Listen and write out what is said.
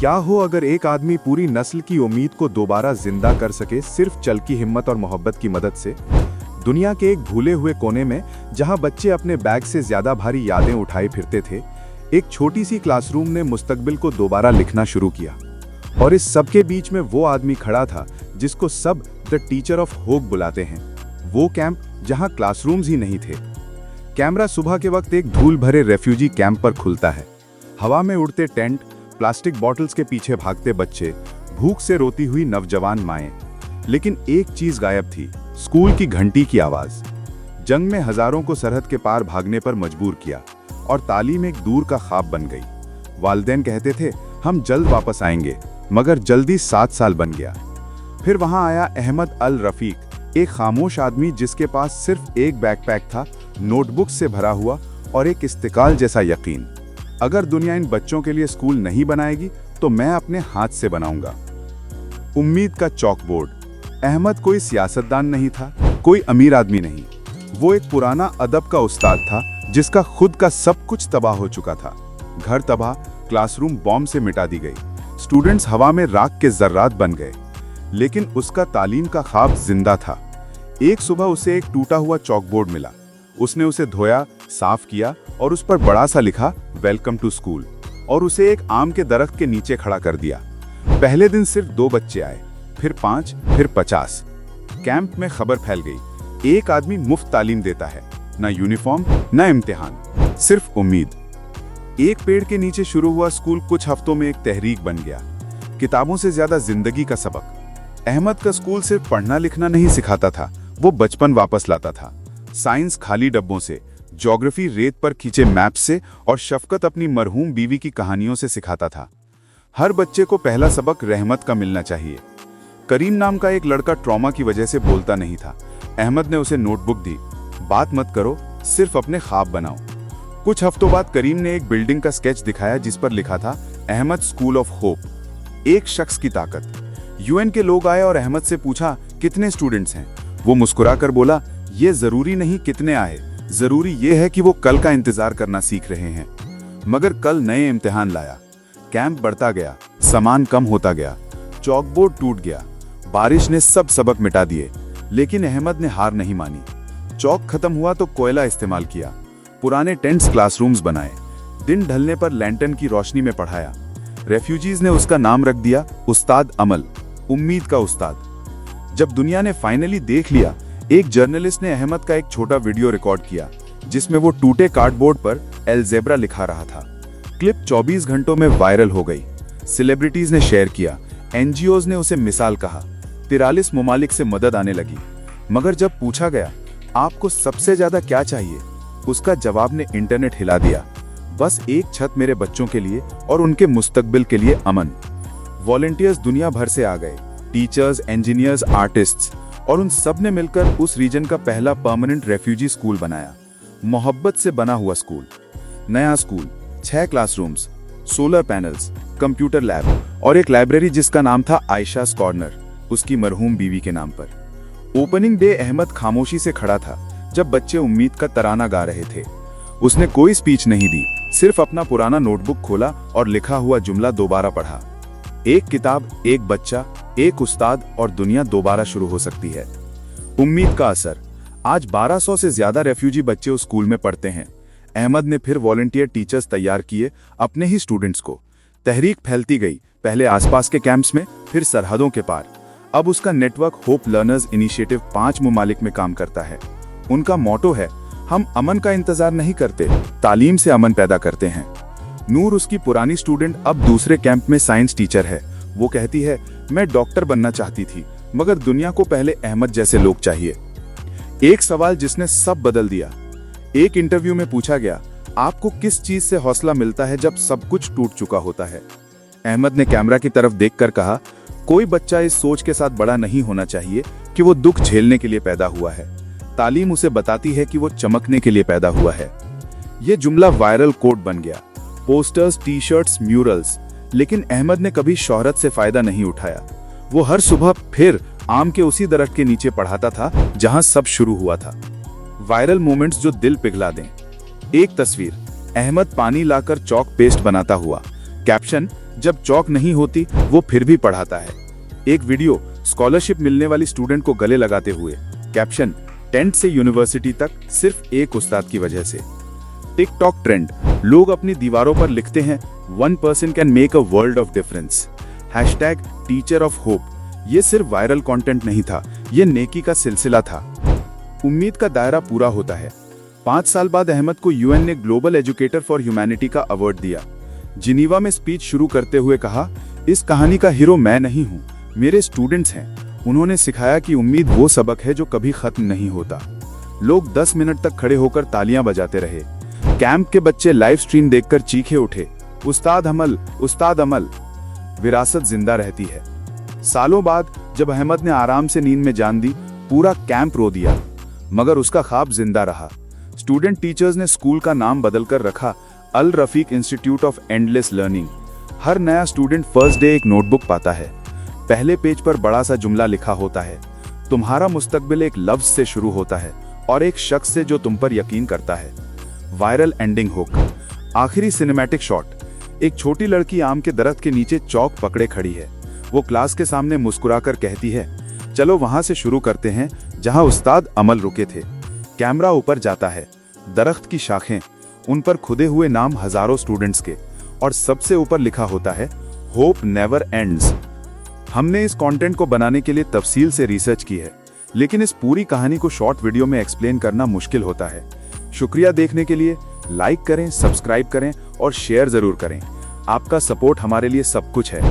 क्या हो अगर एक आदमी पूरी नस्ल की उम्मीद को दोबारा जिंदा कर सके सिर्फ चल की हिम्मत और मोहब्बत की मदद से। दुनिया के एक भूले हुए कोने में जहां बच्चे अपने बैग से ज्यादा भारी यादें उठाए फिरते थे, एक छोटी सी क्लासरूम ने मुस्तकबिल को दोबारा लिखना शुरू किया। और इस सब के बीच में वो आदमी खड़ा था जिसको सब द टीचर ऑफ होप बुलाते हैं। वो कैंप जहां क्लासरूम्स ही नहीं थे। कैमरा सुबह के वक्त एक धूल भरे रेफ्यूजी कैंप पर खुलता है। हवा में उड़ते टेंट, प्लास्टिक बॉटल्स के पीछे भागते बच्चे, भूख से रोती हुई नौजवान माएं। लेकिन एक चीज गायब थी, स्कूल की घंटी की आवाज। जंग में हजारों को सरहद के पार भागने पर मजबूर किया और तालीम एक दूर का ख्वाब बन गई। वालिदैन कहते थे हम जल्द वापस आएंगे, मगर जल्दी 7 साल बन गया। फिर वहां आया अहमद अल रफीक, एक खामोश आदमी जिसके पास सिर्फ एक बैकपैक था, नोटबुक से भरा हुआ और एक इस्तिकाल जैसा यकीन। अगर दुनिया इन बच्चों के लिए स्कूल नहीं बनाएगी तो मैं अपने हाथ से बनाऊंगा। उम्मीद का चॉकबोर्ड। अहमद कोई सियासतदान नहीं था, कोई अमीर आदमी नहीं। वो एक पुराना अदब का उस्ताद था जिसका खुद का सब कुछ तबाह हो चुका था। घर तबाह, क्लासरूम बॉम्ब से मिटा दी गई, स्टूडेंट्स हवा में राख के जर्रात बन गए। लेकिन उसका तालीम का ख्वाब जिंदा था। एक सुबह उसे एक टूटा हुआ चॉकबोर्ड मिला। उसने उसे धोया, साफ किया और उस पर बड़ा सा लिखा वेलकम टू स्कूल, और उसे एक आम के दरख्त के नीचे खड़ा कर दिया। पहले दिन सिर्फ 2 बच्चे आए, फिर 5, फिर 50। कैंप में खबर फैल गई, एक आदमी मुफ्त तालीम देता है, ना यूनिफॉर्म ना इम्तिहान, सिर्फ उम्मीद। एक पेड़ के नीचे शुरू हुआ स्कूल कुछ हफ्तों में एक तहरीक बन गया, किताबों से ज्यादा जिंदगी का सबक। अहमद का स्कूल सिर्फ पढ़ना लिखना नहीं सिखाता था, वो बचपन वापस लाता था। साइंस खाली डब्बों से, ज्योग्राफी रेत पर खींचे मैप से, और शफकत अपनी मरहूम बीवी की कहानियों से सिखाता था। हर बच्चे को पहला सबक रहमत का मिलना चाहिए। करीम नाम का एक लड़का ट्रॉमा की वजह से बोलता नहीं था। अहमद ने उसे नोटबुक दी, बात मत करो, सिर्फ अपने ख्वाब बनाओ। कुछ हफ्तों बाद करीम ने एक बिल्डिंग का स्केच दिखाया जिस पर लिखा था अहमद स्कूल ऑफ होप, एक शख्स की ताकत। यूएन के लोग आए और अहमद से पूछा कितने स्टूडेंट्स हैं। वो मुस्कुराकर बोला ये जरूरी नहीं कितने आए, जरूरी ये है कि वो कल का इंतजार करना सीख रहे हैं। मगर कल नए इम्तिहान लाया। कैंप बढ़ता गया, सामान कम होता गया, चॉकबोर्ड टूट गया, बारिश ने सब सबक मिटा दिए। लेकिन अहमद ने हार नहीं मानी। चौक खत्म हुआ तो कोयला इस्तेमाल किया, पुराने टेंट्स क्लासरूम्स बनाए, दिन ढलने पर लैंटर्न की रोशनी में पढ़ाया। रेफ्यूजीज ने उसका नाम रख दिया उस्ताद अमल, उम्मीद का उस्ताद। जब दुनिया ने फाइनली देख लिया, एक जर्नलिस्ट ने अहमद का एक छोटा वीडियो रिकॉर्ड किया जिसमें वो टूटे कार्डबोर्ड पर अलजेब्रा लिखा रहा था। क्लिप 24 घंटों में वायरल हो गई। सेलिब्रिटीज ने शेयर किया, एनजीओज ने उसे मिसाल कहा, 43 ममालिक से मदद आने लगी। मगर जब पूछा गया आपको सबसे ज्यादा क्या चाहिए, उसका जवाब ने इंटरनेट हिला दिया, बस एक छत मेरे बच्चों के लिए और उनके मुस्तकबिल के लिए अमन। वॉलंटियर्स दुनिया भर से आ गए, टीचर्स, इंजीनियर्स, आर्टिस्ट्स, और उन सब ने मिलकर उस रीजन का पहला परमानेंट रेफ्यूजी स्कूल बनाया। मोहब्बत से बना हुआ स्कूल। नया school, 6 classrooms, solar panels, computer lab और एक लाइब्रेरी जिसका नाम था आयशास कॉर्नर, उसकी मरहूम बीवी के नाम पर। ओपनिंग डे अहमद खामोशी से खड़ा था जब बच्चे उम्मीद का तराना गा रहे थे। उसने कोई स्पीच नहीं दी, सिर्फ अपना पुराना नोटबुक खोला और लिखा हुआ जुमला दोबारा पढ़ा, एक किताब, एक बच्चा, एक उस्ताद और दुनिया दोबारा शुरू हो सकती है। उम्मीद का असर। आज 1200 से ज्यादा रेफ्यूजी बच्चे उस स्कूल में पढ़ते हैं। अहमद ने फिर वॉलंटियर टीचर्स तैयार किए, अपने ही स्टूडेंट्स को। तहरीक फैलती गई, पहले आसपास के कैंप्स में, फिर सरहदों के पार। अब उसका नेटवर्क होप लर्नर्स इनिशिएटिव 5 ममालिक में काम करता है। उनका मोटो है, हम अमन का इंतजार नहीं करते, तालीम से अमन पैदा करते हैं। नूर, उसकी पुरानी स्टूडेंट, अब दूसरे कैंप में साइंस टीचर है। वो कहती है मैं डॉक्टर बनना चाहती थी, मगर दुनिया को पहले अहमद जैसे लोग चाहिए। एक सवाल जिसने सब बदल दिया। एक इंटरव्यू में पूछा गया, आपको किस चीज से हौसला मिलता है जब सब कुछ टूट चुका होता है। अहमद ने कैमरा की तरफ देखकर कहा, कोई बच्चा इस सोच के साथ बड़ा नहीं होना चाहिए कि वो दुख झेलने के लिए पैदा हुआ है। तालीम उसे बताती है कि वो चमकने के लिए पैदा हुआ है। ये जुमला वायरल कोट बन गया, पोस्टर्स, टी शर्ट्स, म्यूरल्स। लेकिन अहमद ने कभी शोहरत से फायदा नहीं उठाया। वो हर सुबह फिर आम के उसी दरख्त के नीचे पढ़ाता था जहां सब शुरू हुआ था। वायरल मोमेंट्स जो दिल पिघला दें। एक तस्वीर, अहमद पानी लाकर चौक पेस्ट बनाता हुआ, कैप्शन, जब चौक नहीं होती वो फिर भी पढ़ाता है। एक वीडियो स्कॉलरशिप मिलने वाली स्टूडेंट को गले लगाते हुए, कैप्शन 10th से यूनिवर्सिटी तक सिर्फ एक उस्ताद की वजह से। टिकटॉक ट्रेंड, लोग अपनी दीवारों पर लिखते हैं 1 person can make a world of difference. Hashtag teacher of hope. ये सिर्फ वायरल कंटेंट नहीं था, ये नेकी का सिलसिला था। उम्मीद का दायरा पूरा होता है। 5 साल बाद अहमद को यूएन ने ग्लोबल एजुकेटर फॉर ह्यूमैनिटी का अवार्ड दिया। जिनीवा में स्पीच शुरू करते हुए कहा, इस कहानी का हीरो मैं नहीं हूँ, मेरे स्टूडेंट्स हैं। उन्होंने सिखाया कि उम्मीद वो सबक है जो कभी खत्म नहीं होता। लोग 10 मिनट तक खड़े होकर तालियां बजाते रहे। कैंप के बच्चे लाइव स्ट्रीम देखकर चीखे उठे, उस्ताद अमल, उस्ताद अमल। विरासत जिंदा रहती है। सालों बाद जब अहमद ने आराम से नींद में जान दी, पूरा कैंप रो दिया, मगर उसका ख्वाब जिंदा रहा। स्टूडेंट टीचर्स ने स्कूल का नाम बदलकर रखा Al Rafiq institute of endless learning. हर नया स्टूडेंट फर्स्ट डे एक नोटबुक पाता है। पहले पेज पर बड़ा सा जुमला लिखा होता है, तुम्हारा मुस्तकबिल एक लफ्ज से शुरू होता है और एक शख्स से जो तुम पर यकीन करता है। Viral ending hook. आखिरी सिनेमैटिक शॉट, एक छोटी लड़की आम के दरख्त के नीचे चौक पकड़े खड़ी है। वो क्लास के सामने मुस्कुराकर कहती है, चलो वहां से शुरू करते हैं जहां उस्ताद अमल रुके थे। कैमरा ऊपर जाता है, दरख्त की शाखें, उन पर खुदे हुए नाम हजारों स्टूडेंट्स के, और सबसे ऊपर लिखा होता है होप नेवर एंड्स। हमने इस कंटेंट को बनाने के लिए तफसील से रिसर्च की है, लेकिन इस पूरी कहानी को शॉर्ट वीडियो में एक्सप्लेन करना मुश्किल होता है। शुक्रिया देखने के लिए। लाइक करें, सब्सक्राइब करें और शेयर जरूर करें। आपका सपोर्ट हमारे लिए सब कुछ है।